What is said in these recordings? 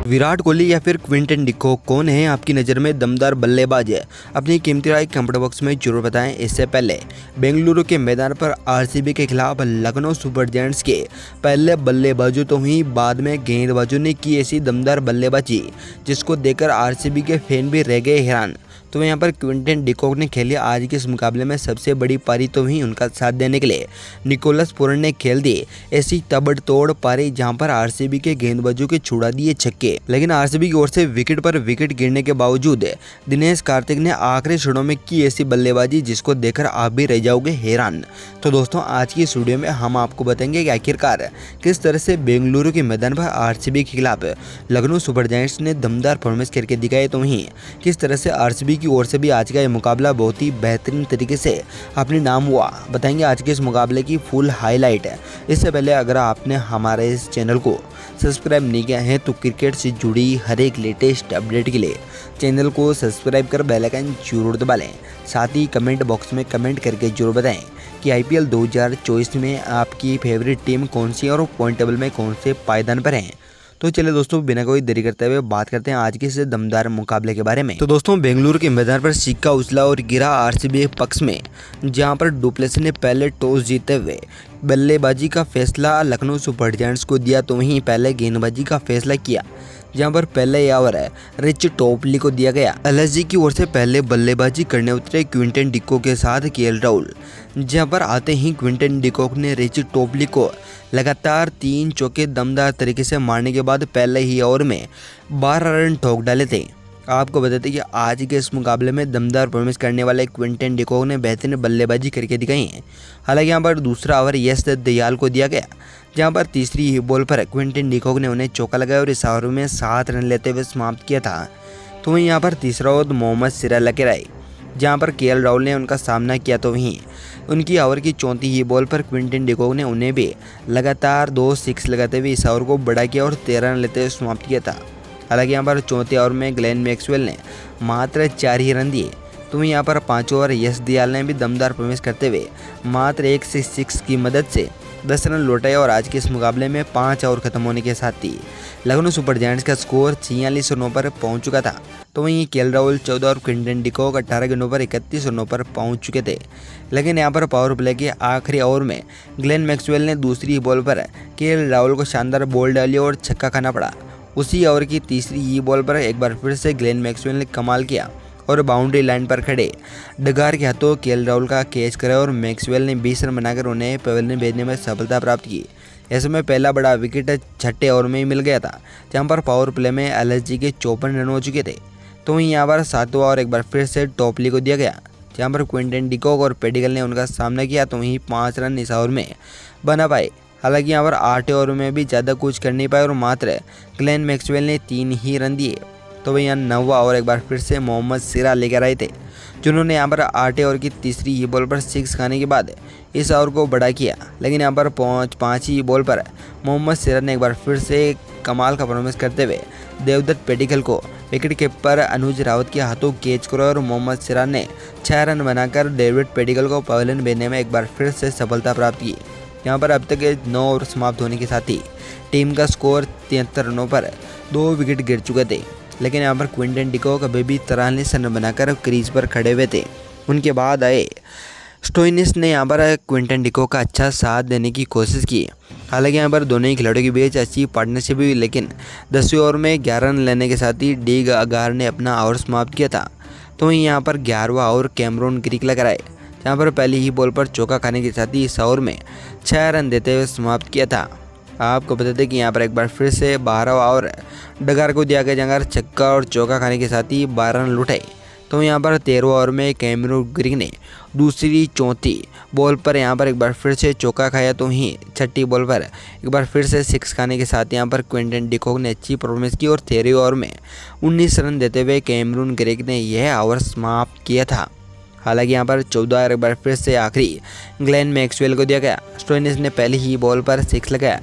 विराट कोहली या फिर Quinton de Kock, कौन है आपकी नज़र में दमदार बल्लेबाज है? अपनी कीमती राय कमेंट बॉक्स में जरूर बताएं। इससे पहले बेंगलुरु के मैदान पर आरसीबी के खिलाफ लखनऊ सुपर जायंट्स के पहले बल्लेबाजों तो ही बाद में गेंदबाजों ने की ऐसी दमदार बल्लेबाजी जिसको देखकर आरसीबी के फैन भी रह गए हैरान। तो यहाँ पर क्विंटन डिकॉक ने खेली आज के इस मुकाबले में सबसे बड़ी पारी, तो ही उनका साथ देने के लिए निकोलस पूरन ने खेल दी ऐसी तबड़तोड़ पारी जहां पर आरसीबी के गेंदबाजों के छुड़ा दिए छक्के। लेकिन आरसीबी की ओर से विकेट पर विकेट गिरने के बावजूद दिनेश कार्तिक ने आखिरी क्षणों में की ऐसी बल्लेबाजी जिसको देखकर आप भी रह जाओगे हैरान। तो दोस्तों, आज की इस वीडियो में हम आपको बताएंगे कि आखिरकार किस तरह से बेंगलुरु के मैदान पर आरसीबी के खिलाफ लखनऊ सुपर जायंट्स ने दमदार परफॉर्मेंस करके दिखाए, तो वहीं किस तरह से आरसीबी की ओर से भी आज का ये मुकाबला बहुत ही बेहतरीन तरीके से अपने नाम हुआ। बताएंगे आज के इस मुकाबले की फुल हाईलाइट है। इससे पहले अगर आपने हमारे इस चैनल को सब्सक्राइब नहीं किया है तो क्रिकेट से जुड़ी हर एक लेटेस्ट अपडेट के लिए चैनल को सब्सक्राइब कर बेल आइकन जरूर दबा लें। साथ ही कमेंट बॉक्स में कमेंट करके जरूर बताएं कि आईपीएल 2024 में आपकी फेवरेट टीम कौन सी है और पॉइंट टेबल में कौन से पायदान पर हैं। तो चलिए दोस्तों, बिना कोई देरी करते हुए बात करते हैं आज के इस दमदार मुकाबले के बारे में। तो दोस्तों, बेंगलुरु के मैदान पर सिक्का उछला और गिरा आरसीबी पक्ष में, जहां पर डुप्लेसी ने पहले टॉस जीते हुए बल्लेबाजी का फैसला लखनऊ सुपर जायंट्स को दिया, तो वहीं पहले गेंदबाजी का फैसला किया जहां पर पहले ओवर रिच टॉपली को दिया गया। एलएसजी की ओर से पहले बल्लेबाजी करने उतरे क्विंटन डिकॉक के साथ केएल राहुल, जहां पर आते ही क्विंटन डिकॉक ने रिच टॉपली को लगातार 3 चौके दमदार तरीके से मारने के बाद पहले ही ओवर में 12 रन ठोक डाले थे। आपको बताते कि आज के इस मुकाबले में दमदार परफॉर्मेंस करने वाले क्विंटन डिकॉक ने बेहतरीन बल्लेबाजी करके दिखाई है। हालांकि यहाँ पर दूसरा ओवर यश दयाल को दिया गया, जहां पर तीसरी ही बॉल पर क्विंटन डिकॉक ने उन्हें चौका लगाया और इस ओवर में 7 रन लेते हुए समाप्त किया था। तो वहीं यहाँ पर तीसरा ओवर मोहम्मद सिराज लेकर आए, जहां पर केएल राहुल ने उनका सामना किया। तो वहीं उनकी ओवर की 34 ही बॉल पर क्विंटन डिकॉक ने उन्हें भी लगातार 2 6 लगाते हुए इस ओवर को बड़ा किया और 13 रन लेते हुए समाप्त किया था। हालांकि यहाँ पर चौथे ओवर में ग्लेन मैक्सवेल ने मात्र 4 ही रन दिए। तो वहीं यहाँ पर 5 ओवर यश दयाल ने भी दमदार परफॉर्मेंस करते हुए मात्र 1 से 6 की मदद से 10 रन लौटाए और आज के इस मुकाबले में 5 ओवर खत्म होने के साथ ही लखनऊ सुपर जायंट्स का स्कोर 46 रनों पर पहुंच चुका था। तो वहीं केएल राहुल 14 और क्विंटन डिकॉक 18 गेंदों पर 31 रनों पर पहुंच चुके थे। लेकिन यहां पर पावर प्ले के आखिरी ओवर में ग्लेन मैक्सवेल ने दूसरी बॉल पर केएल राहुल को शानदार बॉल डाली और छक्का खाना पड़ा। उसी ओवर की तीसरी ही बॉल पर एक बार फिर से ग्लेन मैक्सवेल ने कमाल किया और बाउंड्री लाइन पर खड़े डगार के हाथों केएल राहुल का कैच करा और मैक्सवेल ने 20 रन बनाकर उन्हें पवेलियन भेजने में सफलता प्राप्त की। ऐसे में पहला बड़ा विकेट छठे ओवर में ही मिल गया था, जहां पर पावर प्ले में एलएसजी के 54 रन हो चुके थे। तो वहीं यहाँ पर 7वां ओवर एक बार फिर से टॉपली को दिया गया, जहाँ पर क्विंटन डिकॉक और पेडिकल ने उनका सामना किया। तो वहीं 5 रन इस ओवर में बना पाए। हालांकि यहाँ पर 8वें ओवर में भी ज़्यादा कुछ कर नहीं पाए और मात्र ग्लेन मैक्सवेल ने 3 ही रन दिए। तो वहीं यहाँ 9वां ओवर एक बार फिर से मोहम्मद सिराज लेकर आए थे, जिन्होंने यहाँ पर 8वें ओवर की तीसरी ही बॉल पर 6 खाने के बाद इस ओवर को बड़ा किया। लेकिन यहाँ पर 5वीं बॉल पर मोहम्मद सिराज ने एक बार फिर से कमाल का परफॉर्मेंस करते हुए देवदत्त पेडिकल को विकेट कीपर अनुज रावत के हाथों कैच करा और मोहम्मद सिराज ने 6 रन बनाकर डेविड पेडिकल को पवेलियन भेजने में एक बार फिर से सफलता प्राप्त की। यहाँ पर अब तक 9 ओवर समाप्त होने के साथ ही टीम का स्कोर 73 रनों पर 2 विकेट गिर चुके थे। लेकिन यहाँ पर क्विंटन डिकॉक अभी भी 43 रन बनाकर क्रीज पर खड़े हुए थे। उनके बाद आए स्टोइनिस ने यहाँ पर क्विंटन डिकॉक का अच्छा साथ देने की कोशिश की। हालांकि यहाँ पर दोनों ही खिलाड़ियों के बीच अच्छी पार्टनरशिप हुई, लेकिन 10वें ओवर में 11 रन लेने के साथ ही डी अगार ने अपना ओवर समाप्त किया था। तो वहीं यहाँ पर 11वां ओवर कैमरून ग्रीक लेकर आए, जहाँ पर पहली ही बॉल पर चौका खाने के साथ ही इस ओवर में 6 रन देते हुए समाप्त किया था। आपको बता दें कि यहाँ पर एक बार फिर से 12वां ओवर डगार को दिया गया, जहाँ छक्का और चौका खाने के साथ ही 12 रन लुटाए। तो यहाँ पर 13वां ओवर में कैमरून ग्रीक ने दूसरी चौथी बॉल पर यहाँ पर एक बार फिर से चौका खाया। तो वहीं छठी बॉल पर एक बार फिर से 6 खाने के साथ यहाँ पर क्विंटन डिकॉक ने अच्छी परफॉर्मेंस की और 13वें ओवर में 19 रन देते हुए कैमरून ग्रीक ने यह ओवर समाप्त किया था। हालांकि यहाँ पर 14 एक बार फिर से आखिरी ग्लेन मैक्सवेल को दिया गया। स्टोइनिस ने पहली ही बॉल पर 6 लगाया,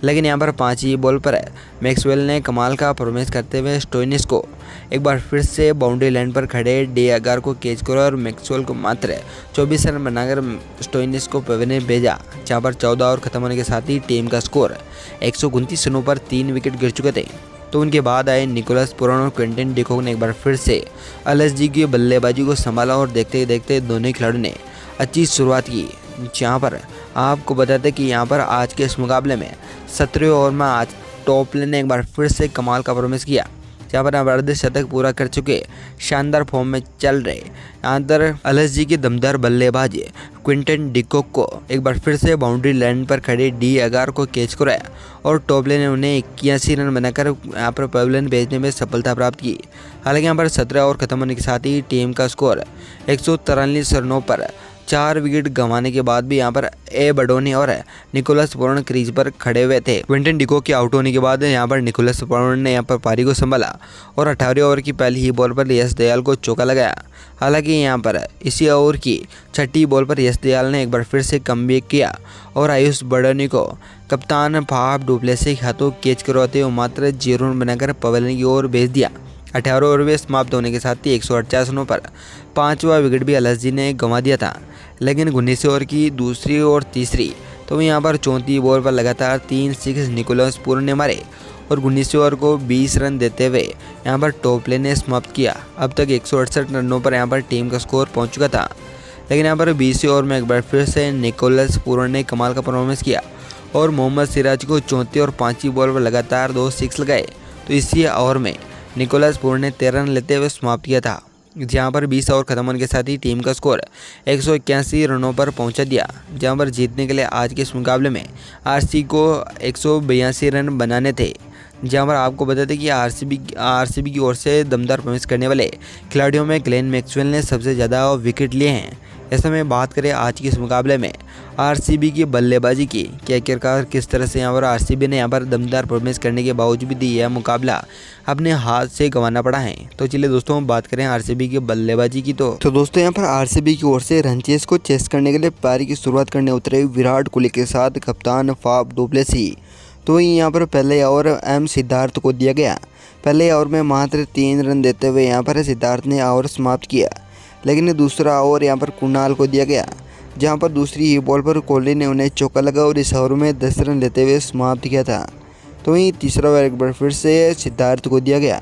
लेकिन यहाँ पर 5वीं बॉल पर मैक्सवेल ने कमाल का परफॉर्मेंस करते हुए स्टोइनिस को एक बार फिर से बाउंड्री लाइन पर खड़े डी अगार को कैच करा और मैक्सवेल को मात्र 24 रन बनाकर स्टोइनिस को पवेलियन भेजा, जहाँ पर 14 ओवर खत्म होने के साथ ही टीम का स्कोर 129 रनों पर 3 विकेट गिर चुके थे। तो उनके बाद आए निकोलस पुरान और क्विंटन डिकॉक ने एक बार फिर से एलएसजी की बल्लेबाजी को संभाला और देखते ही देखते दोनों खिलाड़ियों ने अच्छी शुरुआत की। जहां पर आपको बताते कि यहां पर आज के इस मुकाबले में 17वें ओवर में आज टॉप लेन ने एक बार फिर से कमाल का परफॉर्मेंस किया, जहाँ पर अर्धशतक पूरा कर चुके शानदार फॉर्म में चल रहे यहाँ पर एलएसजी के दमदार बल्लेबाज क्विंटन डिकॉक को एक बार फिर से बाउंड्री लाइन पर खड़े डी अगार को कैच कराया और टॉपले ने उन्हें 81 रन बनाकर यहाँ पर पवेलियन भेजने में सफलता प्राप्त की। हालांकि यहाँ पर 17 ओवर खत्म होने के साथ ही टीम का स्कोर 143 रनों पर 4 विकेट गंवाने के बाद भी यहाँ पर ए बडोनी और निकोलस पुरान क्रीज पर खड़े हुए थे। क्विंटन डिकॉक के आउट होने के बाद यहाँ पर निकोलस पुरान ने यहाँ पर पारी को संभाला और 18वें ओवर की पहली ही बॉल पर यश दयाल को चौका लगाया। हालांकि यहाँ पर इसी ओवर की 6ठी बॉल पर यश दयाल ने एक बार फिर से कमबैक किया और आयुष बडोनी को कप्तान फाफ डुप्लेसी के हाथों कैच करवाते हुए मात्र 0 रन बनाकर पवेलियन की ओर भेज दिया। 18 ओवर में समाप्त होने के साथ ही 148 रनों पर 5वां विकेट भी एलएसजी ने गंवा दिया था। लेकिन 19 ओवर की दूसरी और तीसरी तो यहाँ पर 34 बॉल पर लगातार 3 सिक्स निकोलस पुरान ने मारे और 19 ओवर को 20 रन देते हुए यहाँ पर टॉप लेन ने समाप्त किया। अब तक 168 रनों पर यहाँ पर टीम का स्कोर पहुँच चुका था। लेकिन यहाँ पर 20वें ओवर में एक बार फिर से निकोलस पुरान ने कमाल का परफॉर्मेंस किया और मोहम्मद सिराज को 34 और 5वीं बॉल पर लगातार 2 सिक्स लगाए। तो इसी ओवर में निकोलस पुरान ने 13 रन लेते हुए समाप्त किया था, जहां पर 20 ओवर खत्म होने के साथ ही टीम का स्कोर 181 रनों पर पहुंचा दिया। जहां पर जीतने के लिए आज के इस मुकाबले में आरसीबी को 182 रन बनाने थे। जहां पर आपको बता दें कि आरसीबी की ओर से दमदार परफॉर्मेंस करने वाले खिलाड़ियों में ग्लेन मैक्सवेल ने सबसे ज़्यादा विकेट लिए हैं। ऐसे में बात करें आज के इस मुकाबले में आरसीबी की बल्लेबाजी की कि आखिरकार किस तरह से यहाँ पर आरसीबी ने यहाँ पर दमदार परफॉर्मेंस करने के बावजूद भी यह मुकाबला अपने हाथ से गंवाना पड़ा है। तो चलिए दोस्तों हम बात करें आरसीबी की बल्लेबाजी की। तो दोस्तों यहाँ पर आरसीबी की ओर से रन चेस को चेस करने के लिए पारी की शुरुआत करने उतरे विराट कोहली के साथ कप्तान फाफ डुप्लेसी। तो यहाँ पर पहले ओवर एम सिद्धार्थ को दिया गया। पहले ओवर में मात्र 3 रन देते हुए यहाँ पर सिद्धार्थ ने ओवर समाप्त किया। लेकिन दूसरा ओवर यहाँ पर कुणाल को दिया गया, जहाँ पर दूसरी ही बॉल पर कोहली ने उन्हें चौका लगा और इस ओवर में 10 रन लेते हुए समाप्त किया था। तो वहीं तीसरा ओवर एक बार फिर से सिद्धार्थ को दिया गया,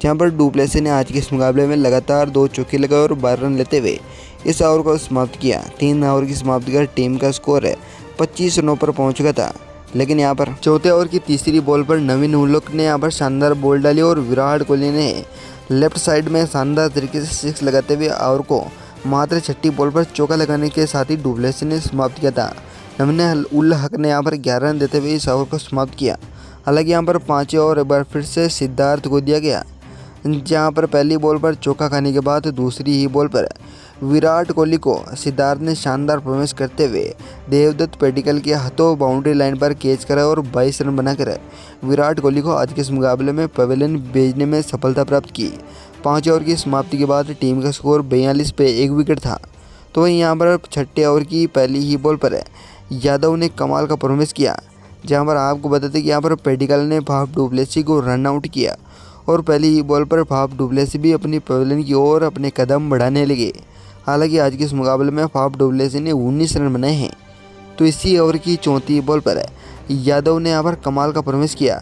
जहाँ पर डुप्लेसी ने आज के इस मुकाबले में लगातार 2 चौके लगाए और 12 रन लेते हुए इस ओवर को समाप्त किया। 3 ओवर की समाप्ति कर टीम का स्कोर 25 रनों पर पहुँच चुका था। लेकिन यहाँ पर चौथे ओवर की तीसरी बॉल पर नवीन उल्लोक ने यहाँ पर शानदार बॉल डाली और विराट कोहली ने लेफ्ट साइड में शानदार तरीके से सिक्स लगाते हुए ओवर को मात्र 6ठी बॉल पर चौका लगाने के साथ ही डुप्लेसी ने समाप्त किया था। नवीन उल हक ने यहाँ पर 11 रन देते हुए इस ओवर को समाप्त किया। हालांकि यहाँ पर 5वें ओवर एक बार फिर से सिद्धार्थ को दिया गया, जहाँ पर पहली बॉल पर चौका खाने के बाद दूसरी ही बॉल पर विराट कोहली को सिद्धार्थ ने शानदार परफॉर्मेंस करते हुए देवदत्त पडिक्कल के हाथों बाउंड्री लाइन पर कैच करा और 22 रन बनाकर विराट कोहली को आज के इस मुकाबले में पवेलियन भेजने में सफलता प्राप्त की। 5 ओवर की समाप्ति के बाद टीम का स्कोर 42 पे 1 विकेट था। तो वहीं यहाँ पर 6ठे ओवर की पहली ही बॉल पर यादव ने कमाल का परफॉर्मेंस किया, जहाँ पर आपको बताते कि यहाँ पर पडिक्कल ने फाफ डुप्लेसी को रन आउट किया और पहली ही बॉल पर फाफ डुप्लेसी भी अपनी पवेलियन की ओर अपने कदम बढ़ाने लगे। हालांकि आज के इस मुकाबले में फाफ डुप्लेसी ने 19 रन बनाए हैं। तो इसी ओवर की 34 बॉल पर यादव ने यहाँ पर कमाल का परफॉर्मेंस किया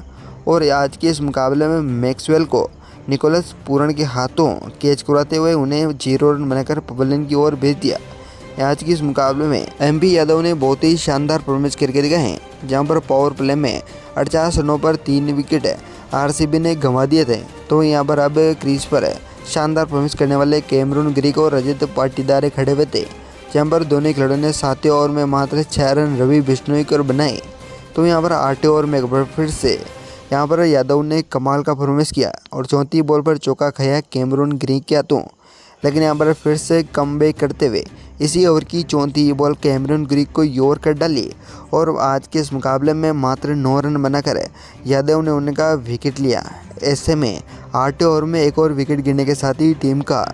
और आज के इस मुकाबले में मैक्सवेल को निकोलस पुरान के हाथों कैच कराते हुए उन्हें 0 रन बनाकर पवेलियन की ओर भेज दिया। आज के इस मुकाबले में एमपी यादव ने बहुत ही शानदार परफॉर्मेंस करके दिखाए हैं, जहाँ पर पावर प्ले में 48 रनों पर 3 विकेट आरसीबी ने गंवा दिए थे। तो यहाँ पर अब क्रीज पर शानदार परफॉर्मेंस करने वाले कैमरून ग्रीक और रजत पाटीदार खड़े हुए थे, जहाँ पर दोनों खिलाड़ियों ने 7वें ओवर में मात्र 6 रन रवि बिश्नोई को बनाए। तो यहाँ पर 8वें ओवर में एक बार फिर से यहाँ पर यादव ने कमाल का परफॉर्मेंस किया और 34 बॉल पर चौका खाया कैमरून ग्रीक के हाथों। लेकिन यहाँ पर फिर से कमबैक करते हुए इसी ओवर की 34 बॉल कैमरून ग्रीक को योर कर डाली और आज के इस मुकाबले में मात्र 9 रन बनाकर यादव ने उनका विकेट लिया। ऐसे में 8वें ओवर में एक और विकेट गिरने के साथ ही टीम का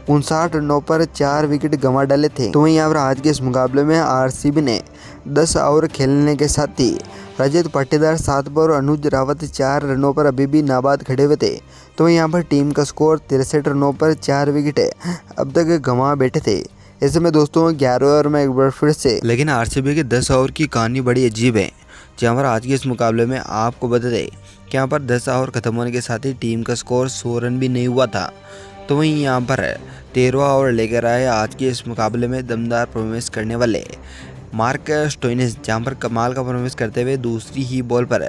59 रनों पर 4 विकेट गंवा डाले थे। तो वहीं यहाँ पर आज के इस मुकाबले में आरसीबी ने 10 ओवर खेलने के साथ ही रजत पाटीदार 7 पर और अनुज रावत 4 रनों पर अभी भी नाबाद खड़े हुए थे। तो यहाँ पर टीम का स्कोर 63 रनों पर 4 विकेट अब तक गंवा बैठे थे। ऐसे में दोस्तों 11वें ओवर में एक बार फिर से लेकिन आरसीबी के 10 ओवर की कहानी बड़ी अजीब है, जहाँ पर आज के इस मुकाबले में आपको बता दें कि यहाँ पर 10 ओवर खत्म होने के साथ ही टीम का स्कोर 100 रन भी नहीं हुआ था। तो वहीं यहाँ पर 13वां ओवर लेकर आए आज के इस मुकाबले में दमदार परफॉर्मेंस करने वाले मार्क स्टोइनिस, जहाँ पर कमाल का परफॉर्मेंस करते हुए दूसरी ही बॉल पर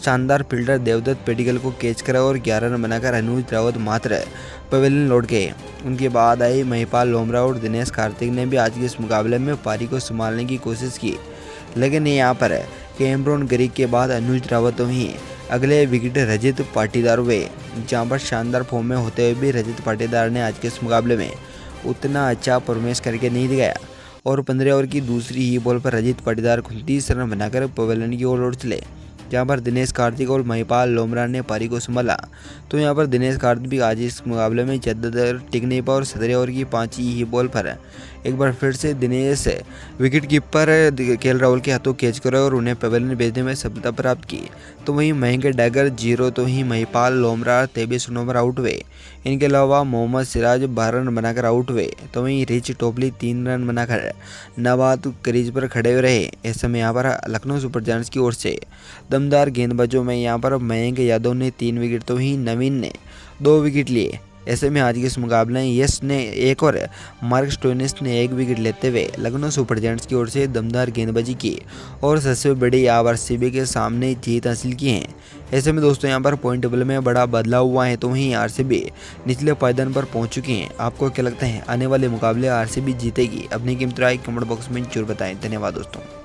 शानदार फील्डर देवदत्त पेडिकल को कैच करा और 11 रन बनाकर अनुज रावत मात्र पवेलियन लौट गए। उनके बाद आई महिपाल लोमरा और दिनेश कार्तिक ने भी आज के इस मुकाबले में पारी को संभालने की कोशिश की, लेकिन यहाँ पर कैमरून ग्रीक के बाद अनुज रावत ही अगले विकेट रजत पाटीदार हुए, जहाँ पर शानदार फॉर्म में होते हुए भी रजत पाटीदार ने आज के इस मुकाबले में उतना अच्छा परफॉर्मेंस करके नहीं दिखाया और 15 ओवर की दूसरी ही बॉल पर रजत पाटीदार 29 रन बनाकर पवेलियन की ओर लौट चले, जहाँ पर दिनेश कार्तिक और महिपाल लोमरा ने पारी को संभाला। तो यहाँ पर दिनेश कार्तिक भी आज इस मुकाबले में ज़्यादातर टिक नहीं पाया और 17 ओवर की 5वीं ही बॉल पर एक बार फिर से Dinesh wicket keeper KL Rahul के हाथों कैच करा और उन्हें पवेलियन भेजने में सफलता प्राप्त की। तो वहीं मयंक डैगर 0 तो ही महिपाल लोमरा 23 रनों पर आउट हुए। इनके अलावा मोहम्मद सिराज 12 रन बनाकर आउट हुए। तो वहीं रिच टोपली 3 रन बनाकर नवात क्रीज पर खड़े रहे। इस समय यहाँ पर लखनऊ सुपर जायंट्स की ओर से दमदार गेंदबाजों में यहाँ पर मयंक यादव ने 3 विकेट तो ही नवीन ने 2 विकेट लिए। ऐसे में आज के इस मुकाबले में यश ने 1 और मार्क स्टोइनिस ने 1 विकेट लेते हुए लखनऊ सुपर जायंट्स की ओर से दमदार गेंदबाजी की और सबसे बड़ी आरसीबी के सामने जीत हासिल की है। ऐसे में दोस्तों यहाँ पर पॉइंट टेबल में बड़ा बदलाव हुआ है, तो वहीं आरसीबी निचले पायदान पर पहुंच चुकी हैं। आपको क्या लगता है आने वाले मुकाबले आरसीबी जीतेगी? अपनी कीमती राय कमेंट बॉक्स में जरूर बताएं। धन्यवाद दोस्तों।